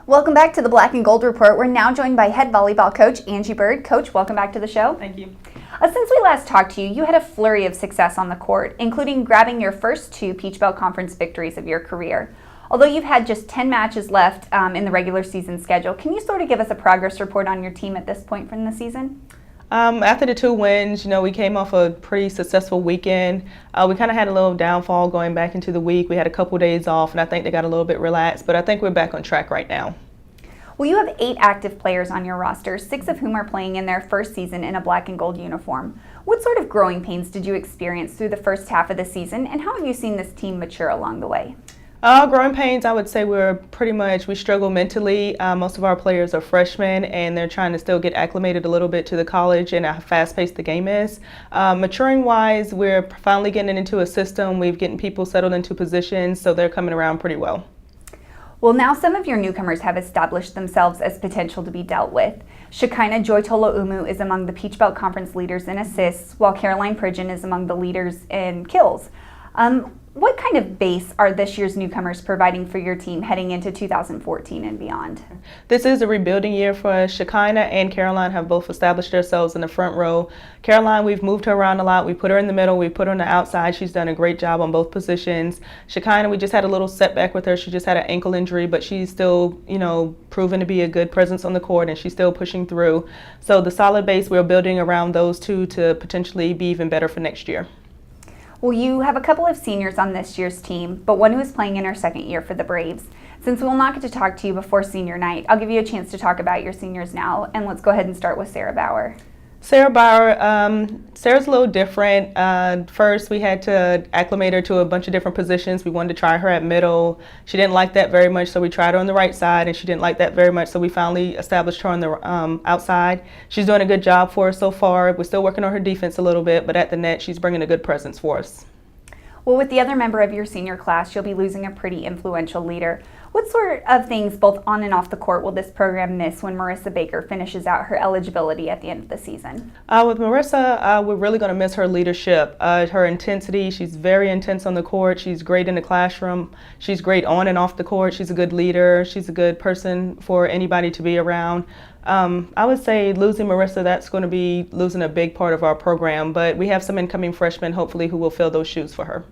Welcome back to the Black and Gold Report. We're now joined by head volleyball coach Angie Bird. Coach, welcome back to the show. Thank you. Since we last talked to you, you had a flurry of success on the court, including grabbing your first 2 Peach Belt Conference victories of your career. Although you've had just 10 matches left in the regular season schedule, can you sort of give us a progress report on your team at this point from the season? After the 2 wins, we came off a pretty successful weekend. We kind of had a little downfall going back into the week. We had a couple days off, and I think they got a little bit relaxed, but I think we're back on track right now. Well, you have 8 active players on your roster, 6 of whom are playing in their first season in a black and gold uniform. What sort of growing pains did you experience through the first half of the season, and how have you seen this team mature along the way? Growing pains, I would say we struggle mentally. Most of our players are freshmen and they're trying to still get acclimated a little bit to the college and how fast-paced the game is. Maturing wise, we're finally getting into a system. We've getting people settled into positions, so they're coming around pretty well. Well, now some of your newcomers have established themselves as potential to be dealt with. Shekinah Joy Toloumu is among the Peach Belt Conference leaders in assists, while Caroline Pridgeon is among the leaders in kills. What kind of base are this year's newcomers providing for your team heading into 2014 and beyond? This is a rebuilding year for us. Shekinah and Caroline have both established themselves in the front row. Caroline, we've moved her around a lot. We put her in the middle, we put her on the outside. She's done a great job on both positions. Shekinah, we just had a little setback with her. She just had an ankle injury, but she's still, proven to be a good presence on the court, and she's still pushing through. So the solid base we're building around those two to potentially be even better for next year. Well, you have a couple of seniors on this year's team, but one who is playing in her second year for the Braves. Since we'll not get to talk to you before senior night, I'll give you a chance to talk about your seniors now, and let's go ahead and start with Sarah Bauer. Sarah Bauer, Sarah's a little different. First, we had to acclimate her to a bunch of different positions. We wanted to try her at middle. She didn't like that very much, so we tried her on the right side, and she didn't like that very much, so we finally established her on the outside. She's doing a good job for us so far. We're still working on her defense a little bit, but at the net, she's bringing a good presence for us. Well, with the other member of your senior class, you'll be losing a pretty influential leader. What sort of things, both on and off the court, will this program miss when Marissa Baker finishes out her eligibility at the end of the season? With Marissa, we're really going to miss her leadership, her intensity. She's very intense on the court. She's great in the classroom. She's great on and off the court. She's a good leader. She's a good person for anybody to be around. I would say losing Marissa, that's going to be losing a big part of our program, but we have some incoming freshmen, hopefully, who will fill those shoes for her.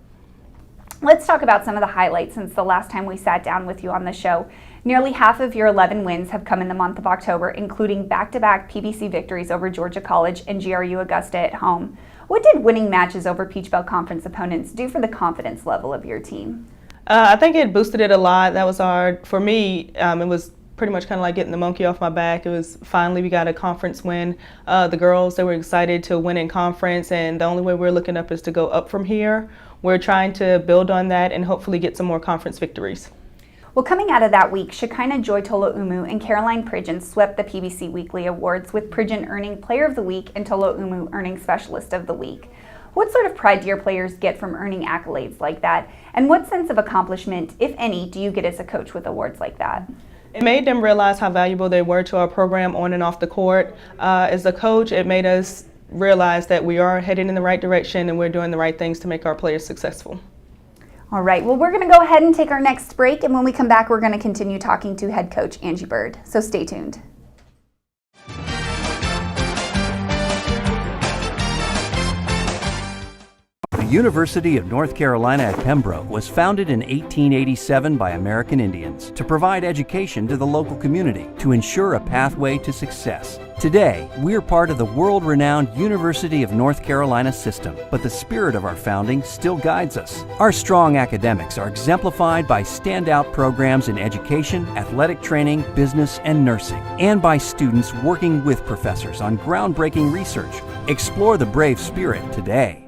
Let's talk about some of the highlights since the last time we sat down with you on the show. Nearly half of your 11 wins have come in the month of October, including back-to-back PBC victories over Georgia College and GRU Augusta at home. What did winning matches over Peach Belt Conference opponents do for the confidence level of your team? I think it boosted it a lot. That was for me, it was pretty much kind of like getting the monkey off my back. It was finally we got a conference win. The girls, they were excited to win in conference, and the only way we're looking up is to go up from here. We're trying to build on that and hopefully get some more conference victories. Well, coming out of that week, Shekinah Joy Toloumu and Caroline Pridgeon swept the PBC Weekly Awards, with Pridgeon earning Player of the Week and Toloumu earning Specialist of the Week. What sort of pride do your players get from earning accolades like that? And what sense of accomplishment, if any, do you get as a coach with awards like that? It made them realize how valuable they were to our program on and off the court. As a coach, it made us realize that we are heading in the right direction and we're doing the right things to make our players successful. All right, well, we're going to go ahead and take our next break, and when we come back, we're going to continue talking to head coach Angie Bird. So stay tuned. The University of North Carolina at Pembroke was founded in 1887 by American Indians to provide education to the local community to ensure a pathway to success. Today, we're part of the world-renowned University of North Carolina system, but the spirit of our founding still guides us. Our strong academics are exemplified by standout programs in education, athletic training, business, and nursing, and by students working with professors on groundbreaking research. Explore the brave spirit today.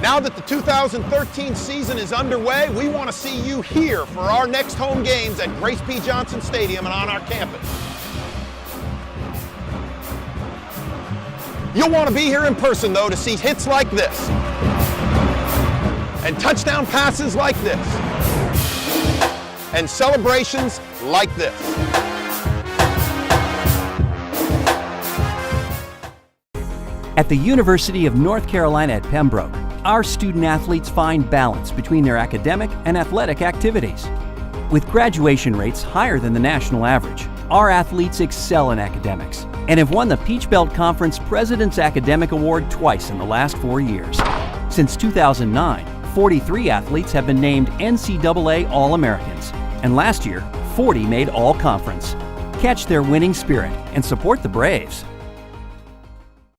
Now that the 2013 season is underway, we want to see you here for our next home games at Grace P. Johnson Stadium and on our campus. You'll want to be here in person, though, to see hits like this and touchdown passes like this and celebrations like this. At the University of North Carolina at Pembroke, our student athletes find balance between their academic and athletic activities. With graduation rates higher than the national average, our athletes excel in academics and have won the Peach Belt Conference President's Academic Award twice in the last 4 years. Since 2009, 43 athletes have been named NCAA All-Americans, and last year, 40 made All-Conference. Catch their winning spirit and support the Braves.